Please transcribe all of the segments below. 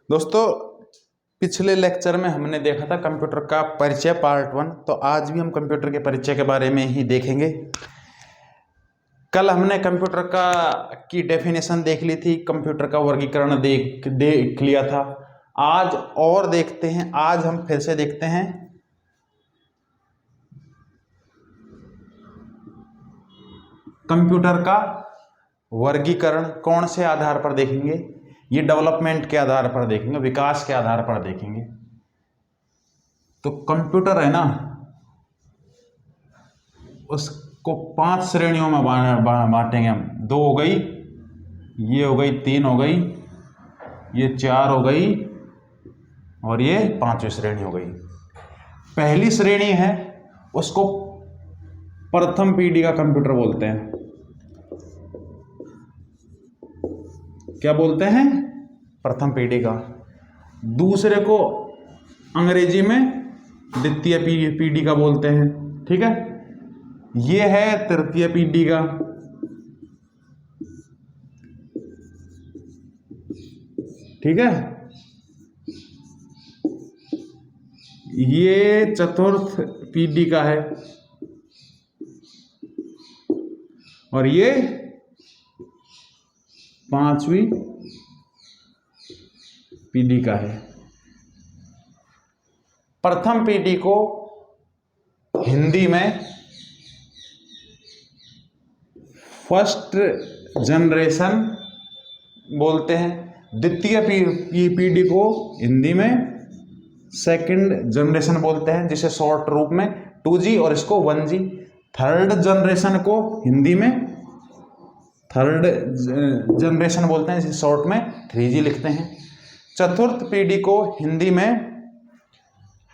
दोस्तों, पिछले लेक्चर में हमने देखा था कंप्यूटर का परिचय पार्ट 1। तो आज भी हम कंप्यूटर के परिचय के बारे में ही देखेंगे। कल हमने कंप्यूटर की डेफिनेशन देख ली थी, कंप्यूटर का वर्गीकरण देख लिया था। आज और देखते हैं, आज हम फिर से देखते हैं कंप्यूटर का वर्गीकरण। कौन से आधार पर देखेंगे? ये डेवलपमेंट के आधार पर देखेंगे, विकास के आधार पर देखेंगे। तो कंप्यूटर है ना, उसको 5 श्रेणियों में बांटेंगे हम। 2 हो गई, ये हो गई, 3 हो गई, ये 4 हो गई और ये 5वीं श्रेणी हो गई। पहली श्रेणी है, उसको प्रथम पीढ़ी का कंप्यूटर बोलते हैं। क्या बोलते हैं? प्रथम पीढ़ी का। दूसरे को अंग्रेजी में द्वितीय पीढ़ी का बोलते हैं। ठीक है, ये है तृतीय पीढ़ी का। ठीक है, ये चतुर्थ पीढ़ी का है और ये 5वीं पीढ़ी का है। प्रथम पीढ़ी को हिंदी में फर्स्ट जनरेशन बोलते हैं। द्वितीय पीढ़ी को हिंदी में सेकंड जनरेशन बोलते हैं, जिसे शॉर्ट रूप में 2G और इसको 1G। थर्ड जनरेशन को हिंदी में थर्ड जनरेशन बोलते हैं, जिसे शॉर्ट में 3G लिखते हैं। चतुर्थ पीढ़ी को हिंदी में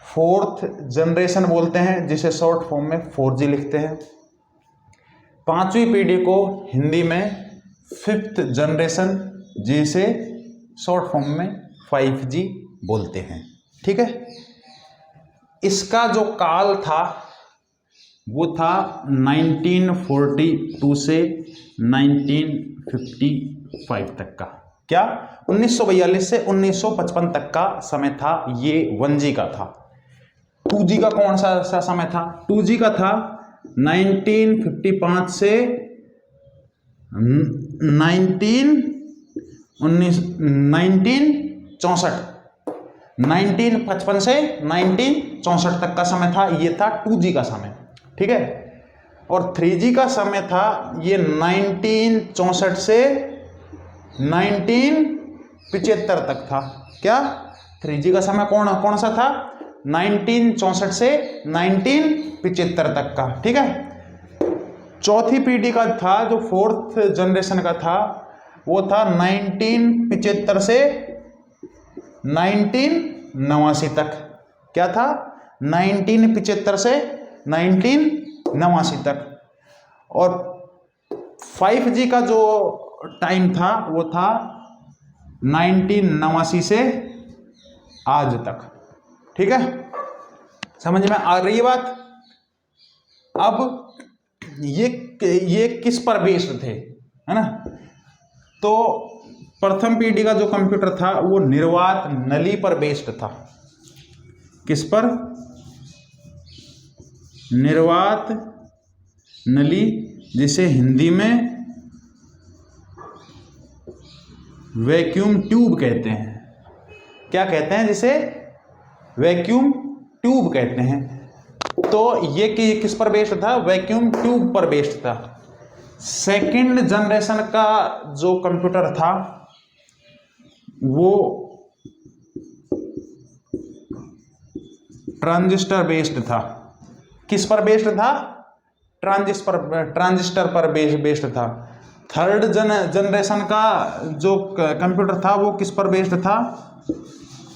फोर्थ जनरेशन बोलते हैं, जिसे शॉर्ट फॉर्म में 4G लिखते हैं। 5वीं पीढ़ी को हिंदी में फिफ्थ जनरेशन, जिसे शॉर्ट फॉर्म में 5G बोलते हैं। ठीक है, इसका जो काल था वो था 1942 से 1955 तक का। क्या? 1942 से 1955 तक का समय था। ये 1G का था। 2G का कौन सा समय था? 2G का था 1955 से 1955 से 1964 तक का समय था। ये था 2G का समय। ठीक है, और 3G का समय था ये 1964 से 1975 तक था। क्या? 3G का समय कौन सा था? 1964 से 1975 तक का। ठीक है, चौथी पीढ़ी का था, जो फोर्थ जनरेशन का था, वो था 1975 से 1989 तक। क्या था? 1975 से 1989 तक। और 5G का जो टाइम था वो था 1989 से आज तक। ठीक है, समझ में आ रही है बात? अब ये किस पर बेस्ड थे, है ना? तो प्रथम पीढ़ी का जो कंप्यूटर था वो निर्वात नली पर बेस्ड था। किस पर? निर्वात नली, जिसे हिंदी में वैक्यूम ट्यूब कहते हैं। क्या कहते हैं? जिसे वैक्यूम ट्यूब कहते हैं। तो ये किस पर बेस्ड था? वैक्यूम ट्यूब पर बेस्ड था। सेकंड जनरेशन का जो कंप्यूटर था वो ट्रांजिस्टर बेस्ड था। किस पर बेस्ड था? ट्रांजिस्टर पर बेस्ड था। थर्ड जनरेशन का जो कंप्यूटर था वो किस पर बेस्ड था?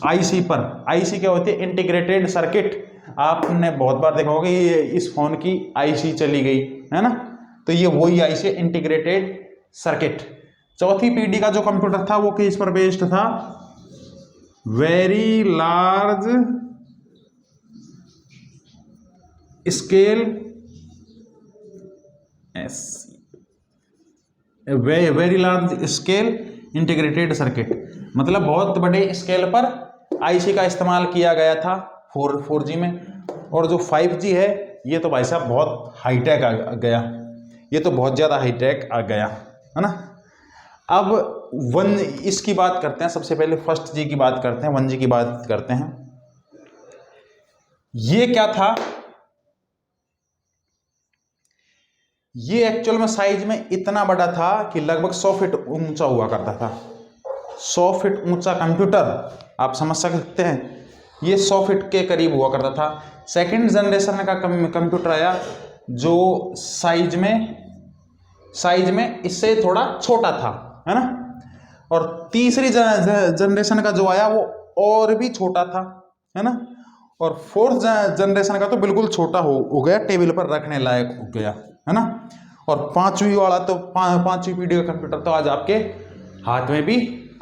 आईसी पर। आईसी क्या होती है? Integrated circuit. आपने बहुत बार देखा होगा ये इस फोन की आईसी चली गई है ना, तो ये वही आईसी, इंटीग्रेटेड सर्किट। चौथी पीढ़ी का जो कंप्यूटर था वो किस पर बेस्ड था? Very large scale very large scale integrated circuit, मतलब बहुत बड़े स्केल पर आईसी का इस्तेमाल किया गया था 4G में। और जो 5G है ये तो भाई साहब बहुत हाईटेक आ गया, ये तो बहुत ज़्यादा हाईटेक आ गया, है ना। अब 1 इसकी बात करते हैं, सबसे पहले फर्स्ट जी की बात करते हैं, 1G की बात करते हैं। ये क्या था, ये एक्चुअल में साइज में इतना बड़ा था कि लगभग 100 फीट ऊंचा हुआ करता था। 100 फीट ऊंचा कंप्यूटर, आप समझ सकते हैं, ये 100 फीट के करीब हुआ करता था। सेकंड जनरेशन का कंप्यूटर आया जो साइज में इससे थोड़ा छोटा था, है ना। और तीसरी जनरेशन का जो आया वो और भी छोटा था, है ना। और फोर्थ जनरेशन का तो बिल्कुल छोटा हो गया, टेबल पर रखने लायक हो गया, है ना। और पांचवी वाला तो पांचवी पीढ़ी का कंप्यूटर तो आज आपके हाथ में भी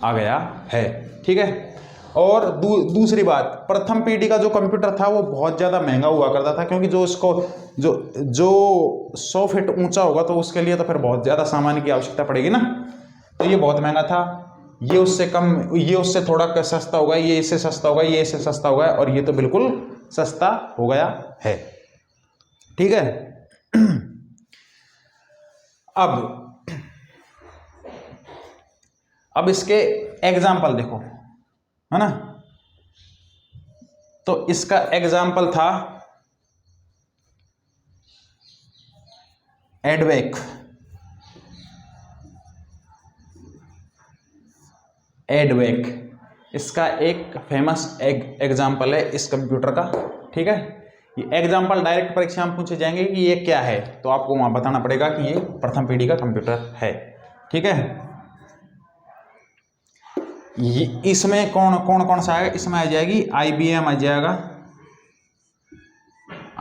आ गया है, ठीक है। और दूसरी बात, प्रथम पीढ़ी का जो कंप्यूटर था वो बहुत ज़्यादा महंगा हुआ करता था, क्योंकि जो 100 फीट ऊंचा होगा तो उसके लिए तो फिर बहुत ज़्यादा सामान की आवश्यकता पड़ेगी ना, तो ये बहुत महंगा था। ये उससे कम, ये उससे थोड़ा सस्ता होगा, ये इससे सस्ता होगा, ये इससे सस्ता होगा, और ये तो बिल्कुल सस्ता हो गया है, ठीक है। अब इसके एग्जाम्पल देखो, है ना। तो इसका एग्जाम्पल था एडवेक। इसका एक फेमस एग्जाम्पल है इस कंप्यूटर का, ठीक है। ये एग्जाम्पल डायरेक्ट परीक्षा में पूछे जाएंगे कि ये क्या है, तो आपको वहां बताना पड़ेगा कि ये प्रथम पीढ़ी का कंप्यूटर है, ठीक है। इसमें कौन सा आएगा, इसमें आ जाएगी IBM, आ जाएगा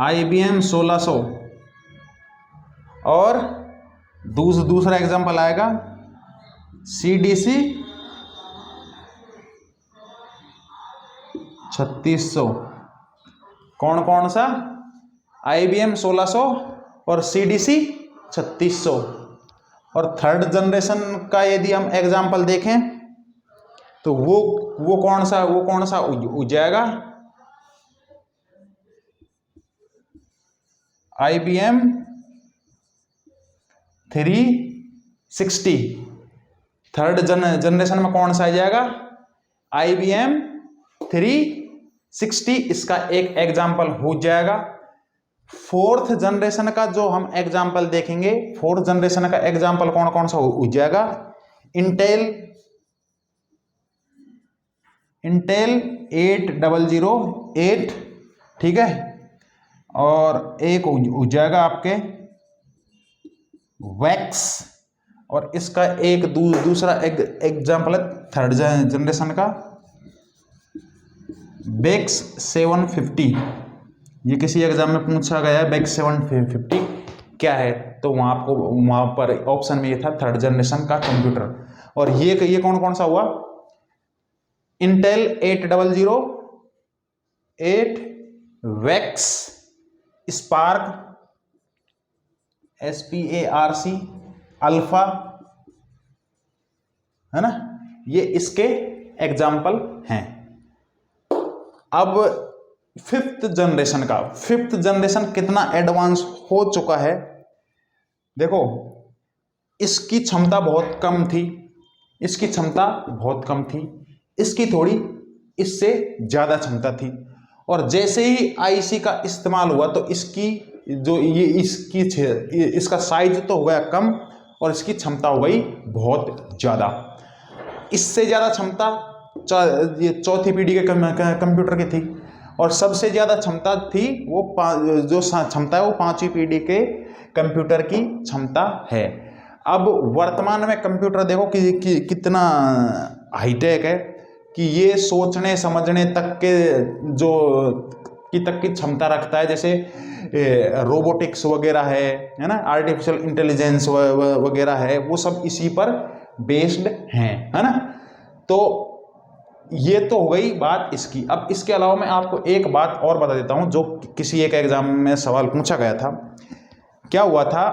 IBM 1600, और दूसरा एग्जांपल आएगा CDC 3600। कौन सा, IBM 1600 और CDC 3600। और थर्ड जनरेशन का यदि हम एग्जांपल देखें तो वो कौन सा हो जाएगा, IBM 360। थर्ड जनरेशन में कौन सा आ जाएगा, IBM 360, इसका एक एग्जाम्पल हो जाएगा। फोर्थ जनरेशन का जो हम एग्जाम्पल देखेंगे, फोर्थ जनरेशन का एग्जाम्पल कौन सा हो जाएगा, इंटेल 8008, ठीक है। और एक हो जाएगा आपके वैक्स, और इसका एक दूसरा एग्जाम्पल है थर्ड जनरेशन का बेक्स 750। ये किसी एग्जाम में पूछा गया है, बेक्स 750 क्या है, तो वहां पर ऑप्शन में ये था थर्ड जनरेशन का कंप्यूटर। और ये कौन सा हुआ, Intel 8008, wax, spark SPARC, alpha, है ना। ये इसके एग्जाम्पल हैं। अब फिफ्थ जनरेशन कितना एडवांस हो चुका है, देखो। इसकी क्षमता बहुत कम थी, इसकी थोड़ी इससे ज्यादा क्षमता थी। और जैसे ही आईसी का इस्तेमाल हुआ तो इसका साइज तो हो गया कम और इसकी क्षमता हो गई बहुत ज्यादा। इससे ज्यादा क्षमता ये चौथी पीढ़ी के कंप्यूटर की थी, और सबसे ज्यादा क्षमता थी वो जो क्षमता है वो पांचवी पीढ़ी के कंप्यूटर की क्षमता है। अब वर्तमान में कंप्यूटर देखो कि कितना हाईटेक है, कि ये सोचने समझने तक की क्षमता रखता है। जैसे रोबोटिक्स वगैरह है ना, आर्टिफिशियल इंटेलिजेंस वगैरह है, वो सब इसी पर बेस्ड हैं, है ना। तो ये तो हो गई बात इसकी। अब इसके अलावा मैं आपको एक बात और बता देता हूं जो किसी एक एग्जाम में सवाल पूछा गया था। क्या हुआ था,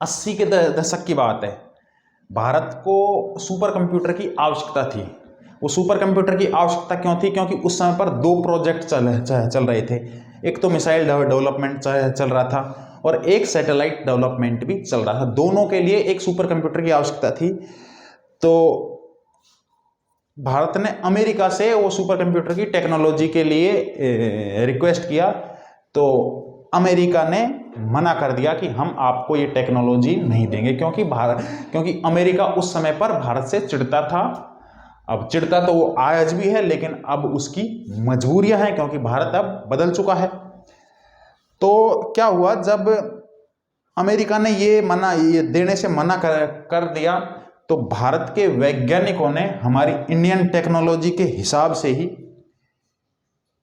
80 के दशक की बात है। भारत को सुपर कंप्यूटर की आवश्यकता थी। वो सुपर कंप्यूटर की आवश्यकता क्यों थी? क्योंकि उस समय पर दो प्रोजेक्ट चल रहे थे। एक तो मिसाइल डेवलपमेंट चल रहा था और एक सैटेलाइट डेवलपमेंट भी चल रहा था। दोनों के लिए एक सुपर कंप्यूटर की आवश्यकता थी। तो भारत ने अमेरिका से वो सुपर कंप्यूटर की टेक्नोलॉजी के लिए रिक्वेस्ट किया, तो अमेरिका ने मना कर दिया कि हम आपको ये टेक्नोलॉजी नहीं देंगे, क्योंकि अमेरिका उस समय पर भारत से चिढ़ता था। अब चिढ़ता तो वो आज भी है, लेकिन अब उसकी मजबूरियां हैं क्योंकि भारत अब बदल चुका है। तो क्या हुआ, जब अमेरिका ने ये देने से मना कर दिया, तो भारत के वैज्ञानिकों ने हमारी इंडियन टेक्नोलॉजी के हिसाब से ही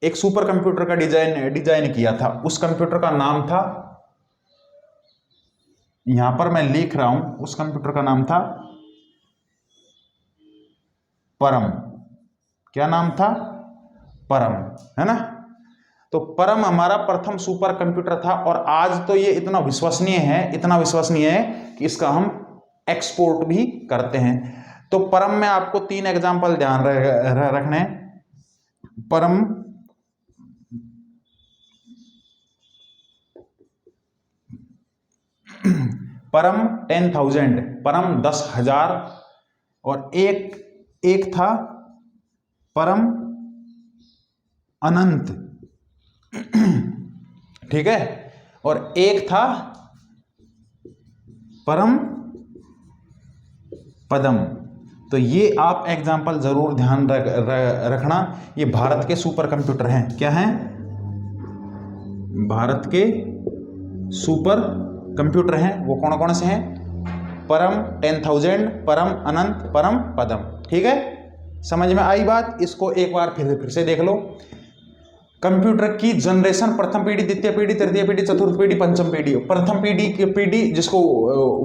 एक सुपर कंप्यूटर का डिजाइन किया था। उस कंप्यूटर का नाम था, यहां पर मैं लिख रहा हूं, उस कंप्यूटर का नाम था परम। क्या नाम था? परम, है ना। तो परम हमारा प्रथम सुपर कंप्यूटर था और आज तो ये इतना विश्वसनीय है कि इसका हम एक्सपोर्ट भी करते हैं। तो परम में आपको 3 एग्जाम्पल ध्यान रखने हैं। परम 10,000, परम 10,000 और एक था परम अनंत, ठीक है, और एक था परम पदम। तो ये आप एग्जाम्पल जरूर ध्यान रखना। ये भारत के सुपर कंप्यूटर हैं। क्या हैं? भारत के सुपर कंप्यूटर हैं। वो कौन कौन से हैं? परम 10,000, परम अनंत, परम पदम। ठीक है, समझ में आई बात? इसको एक बार फिर से देख लो। कंप्यूटर की जनरेशन प्रथम पीढ़ी, द्वितीय पीढ़ी, तृतीय पीढ़ी, चतुर्थ पीढ़ी, पंचम पीढ़ी। प्रथम पीढ़ी की पीढ़ी जिसको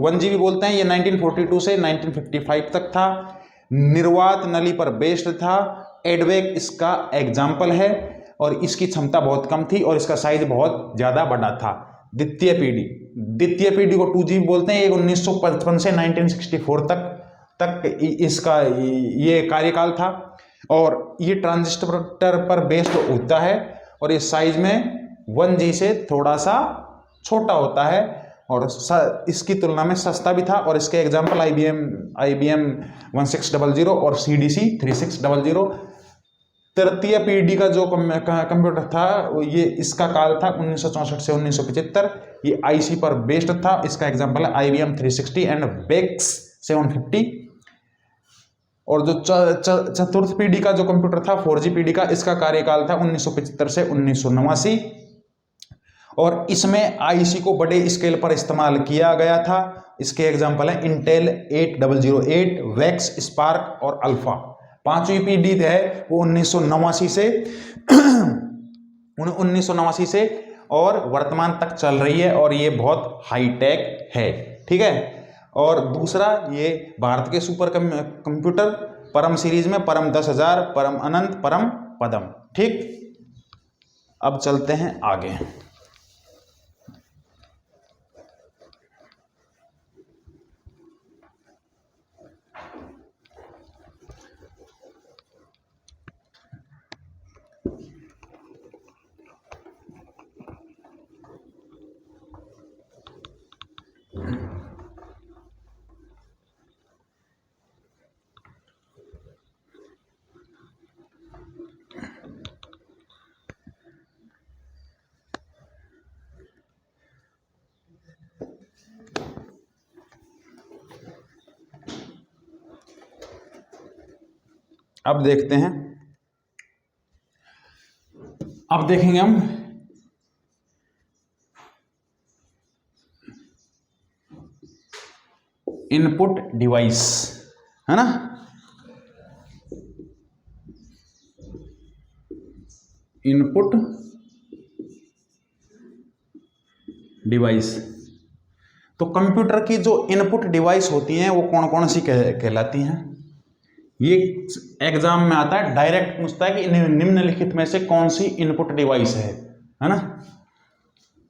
1GB बोलते हैं, ये 1942 से 1955 तक था। निर्वात नली पर बेस्ड था। एडवेक इसका एग्जाम्पल है और इसकी क्षमता बहुत कम थी और इसका साइज बहुत ज्यादा बड़ा था। द्वितीय पीढ़ी को 2GB बोलते हैं। ये 1955 से 1964 तक इसका ये कार्यकाल था और ये ट्रांजिस्टर पर बेस्ड होता है और इस साइज में 1G से थोड़ा सा छोटा होता है और इसकी तुलना में सस्ता भी था। और इसके एग्जाम्पल IBM 1600 और CDC 3600। तृतीय पीढ़ी का जो कंप्यूटर था ये इसका काल था 1964 से 1975। ये IC पर बेस्ड था। इसका एग्जाम्पल है IBM 360 एंड BEX 750। और जो चतुर्थ पीढ़ी का जो कंप्यूटर था 4G पीढ़ी का, इसका कार्यकाल था 1975 से 1989 और इसमें IC को बड़े स्केल पर इस्तेमाल किया गया था। इसके एग्जाम्पल है इंटेल 8008, वेक्स, स्पार्क और अल्फा। 5वीं पीढ़ी है वो 1989 से और वर्तमान तक चल रही है और ये बहुत हाईटेक है। ठीक है, और दूसरा ये भारत के सुपर कंप्यूटर परम सीरीज में परम 10,000, परम अनंत, परम पदम। ठीक, अब चलते हैं आगे। अब देखते हैं, अब देखेंगे हम इनपुट डिवाइस, है ना। इनपुट डिवाइस, तो कंप्यूटर की जो इनपुट डिवाइस होती हैं वो कौन कौन सी कहलाती हैं? ये एग्जाम में आता है, डायरेक्ट पूछता है कि निम्नलिखित में से कौन सी इनपुट डिवाइस है ना।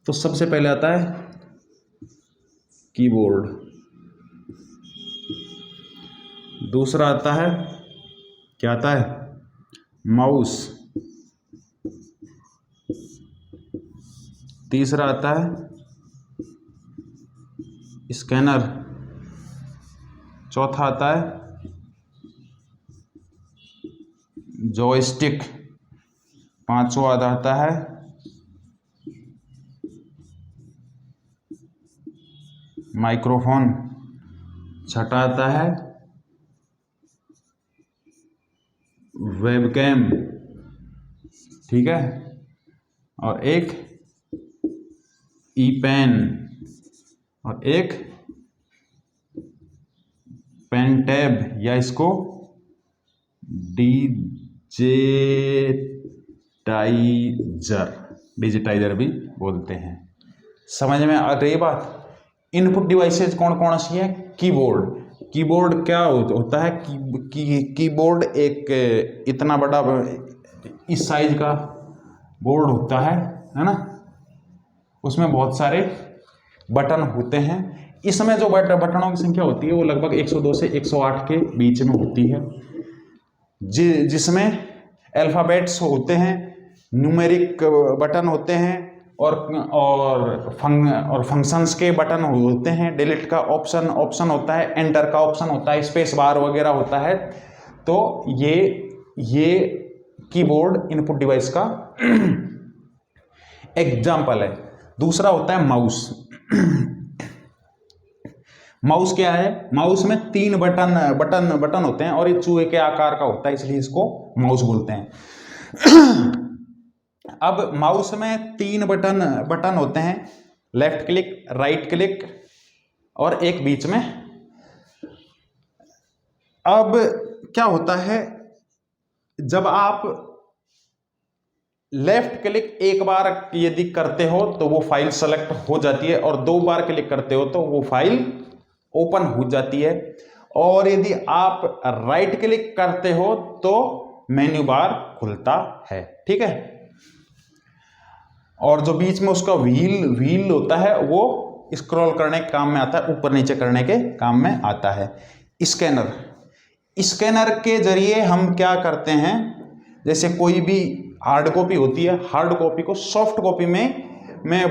तो सबसे पहले आता है कीबोर्ड, दूसरा आता है, क्या आता है, माउस। तीसरा आता है स्कैनर। चौथा आता है जॉयस्टिक। पांचवा आता है माइक्रोफोन। छठा आता है वेबकैम, ठीक है, और एक ई पेन, और एक पेन टैब, या इसको डिजिटाइजर भी बोलते हैं। समझ में आ रही बात। इनपुट डिवाइसेज कौन कौन सी है? कीबोर्ड क्या होता है? कीबोर्ड एक इतना बड़ा इस साइज का बोर्ड होता है ना, उसमें बहुत सारे बटन होते हैं। इसमें जो बटनों की संख्या होती है वो लगभग 102 से 108 के बीच में होती है, जिसमें अल्फ़ाबेट्स होते हैं, न्यूमेरिक बटन होते हैं, और फंक्शंस के बटन होते हैं, डिलीट का ऑप्शन होता है, एंटर का ऑप्शन होता है, स्पेस बार वगैरह होता है। तो ये कीबोर्ड इनपुट डिवाइस का एग्जाम्पल है। दूसरा होता है माउस। माउस क्या है? माउस में 3 बटन होते हैं, और ये चूहे के आकार का होता है, इसलिए इसको माउस बोलते हैं। अब माउस में 3 बटन होते हैं, लेफ्ट क्लिक, राइट क्लिक, और एक बीच में। अब क्या होता है, जब आप लेफ्ट क्लिक एक बार यदि करते हो तो वो फाइल सेलेक्ट हो जाती है, और 2 बार क्लिक करते हो तो वो फाइल ओपन हो जाती है, और यदि आप राइट क्लिक करते हो तो मेन्यू बार खुलता है, ठीक है। और जो बीच में उसका व्हील होता है वो स्क्रॉल करने के काम में आता है, ऊपर नीचे करने के काम में आता है। स्कैनर के जरिए हम क्या करते हैं, जैसे कोई भी हार्ड कॉपी होती है, हार्ड कॉपी को सॉफ्ट कॉपी में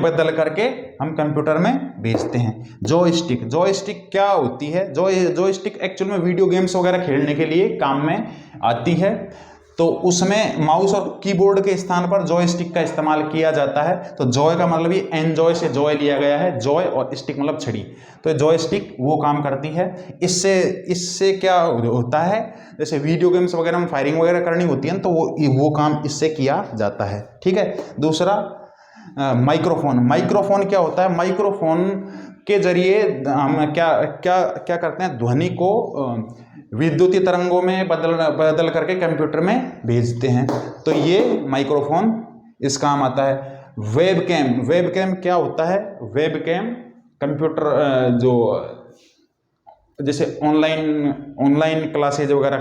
बदल करके हम कंप्यूटर में भेजते हैं। जॉयस्टिक क्या होती है? जॉयस्टिक एक्चुअल में वीडियो गेम्स वगैरह खेलने के लिए काम में आती है, तो उसमें माउस और कीबोर्ड के स्थान पर जॉयस्टिक का इस्तेमाल किया जाता है। तो जॉय का मतलब ये एंजॉय से जॉय लिया गया है, जॉय, और स्टिक मतलब छड़ी। तो जॉयस्टिक वो काम करती है। इससे क्या होता है, जैसे वीडियो गेम्स वगैरह में फायरिंग वगैरह करनी होती है तो वो काम इससे किया जाता है, ठीक है। दूसरा माइक्रोफोन क्या होता है? माइक्रोफोन के जरिए हम क्या करते हैं, ध्वनि को विद्युतीय तरंगों में बदल करके कंप्यूटर में भेजते हैं, तो ये माइक्रोफोन इस काम आता है। वेबकैम क्या होता है? वेबकैम कंप्यूटर जो जैसे ऑनलाइन क्लासेज वगैरह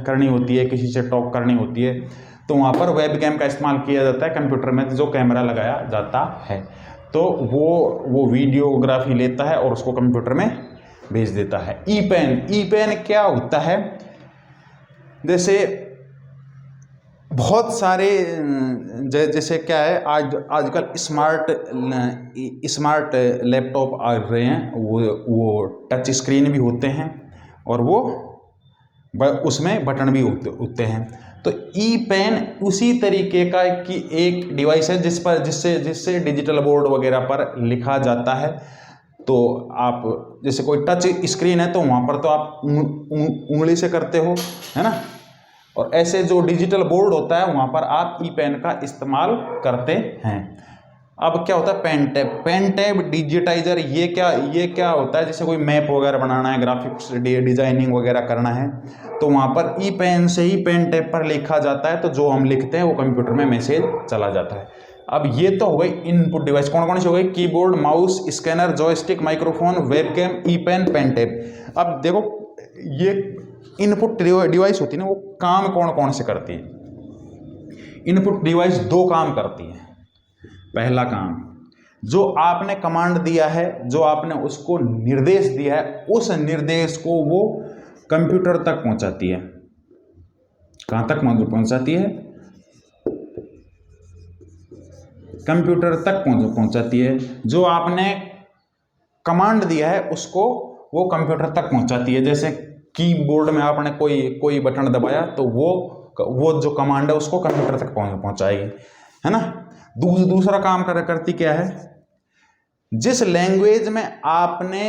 करनी होती है, किसी से टॉक करनी होती है, तो वहाँ पर वेबकैम का इस्तेमाल किया जाता है कंप्यूटर में, जो कैमरा लगाया जाता है, तो वो वीडियोग्राफी लेता है और उसको कंप्यूटर में भेज देता है। ई पेन क्या होता है? जैसे बहुत सारे जैसे क्या है, आजकल स्मार्ट लैपटॉप आ रहे हैं, वो टच स्क्रीन भी होते हैं, और वो उसमें बटन भी होते हैं। तो ई पेन उसी तरीके का की एक डिवाइस है जिससे डिजिटल बोर्ड वगैरह पर लिखा जाता है। तो आप जैसे कोई टच स्क्रीन है तो वहाँ पर तो आप उंगली से करते हो, है ना, और ऐसे जो डिजिटल बोर्ड होता है वहाँ पर आप ई पेन का इस्तेमाल करते हैं। अब क्या होता है पेन टैब डिजिटाइजर, ये क्या होता है? जैसे कोई मैप वगैरह बनाना है, ग्राफिक्स डिजाइनिंग वगैरह करना है, तो वहाँ पर ई पेन से ही पेन टैब पर लिखा जाता है, तो जो हम लिखते हैं वो कंप्यूटर में मैसेज चला जाता है। अब ये तो हो गई इनपुट डिवाइस, कौन कौन सी हो गई? Keyboard, mouse, scanner, joystick, microphone, webcam, E pen, pen tab. अब देखो ये इनपुट डिवाइस होती है ना, वो काम कौन कौन से करती है? इनपुट डिवाइस 2 काम करती है। पहला काम, जो आपने कमांड दिया है, जो आपने उसको निर्देश दिया है, उस निर्देश को वो कंप्यूटर तक पहुंचाती है। कहाँ तक पहुंचाती है? कंप्यूटर तक पहुंचाती है। जो आपने कमांड दिया है उसको वो कंप्यूटर तक पहुंचाती है। जैसे कीबोर्ड में आपने कोई बटन दबाया तो वो जो कमांड है उसको कंप्यूटर तक पहुंचाएगी, है ना। दूसरा काम करती क्या है, जिस लैंग्वेज में आपने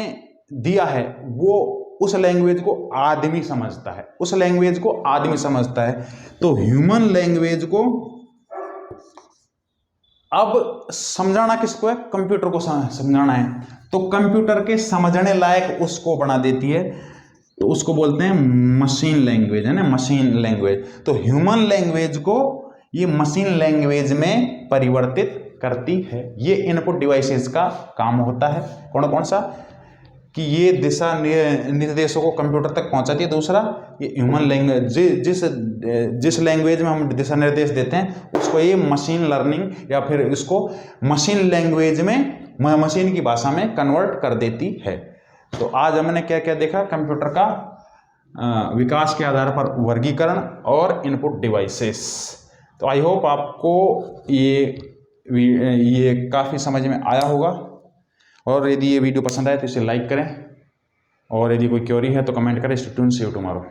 दिया है वो उस लैंग्वेज को आदमी समझता है, उस लैंग्वेज को आदमी समझता है। तो ह्यूमन लैंग्वेज को अब समझाना किसको है? कंप्यूटर को समझाना है। तो कंप्यूटर के समझने लायक उसको बना देती है, तो उसको बोलते हैं मशीन लैंग्वेज, है ना, मशीन लैंग्वेज। तो ह्यूमन लैंग्वेज को ये मशीन लैंग्वेज में परिवर्तित करती है। ये इनपुट डिवाइसेस का काम होता है। कौन कौन सा? कि ये दिशा निर्देशों को कंप्यूटर तक पहुंचाती है। दूसरा, ये ह्यूमन लैंग्वेज, जिस लैंग्वेज में हम दिशा निर्देश देते हैं उसको ये मशीन लर्निंग या फिर इसको मशीन लैंग्वेज में, मशीन की भाषा में कन्वर्ट कर देती है। तो आज हमने क्या क्या देखा? कंप्यूटर का विकास के आधार पर वर्गीकरण और इनपुट डिवाइसेस। तो आई होप आपको ये काफ़ी समझ में आया होगा। और यदि ये वीडियो पसंद आए तो इसे लाइक करें, और यदि कोई क्वेरी है तो कमेंट करें। Stay tuned, see you tomorrow.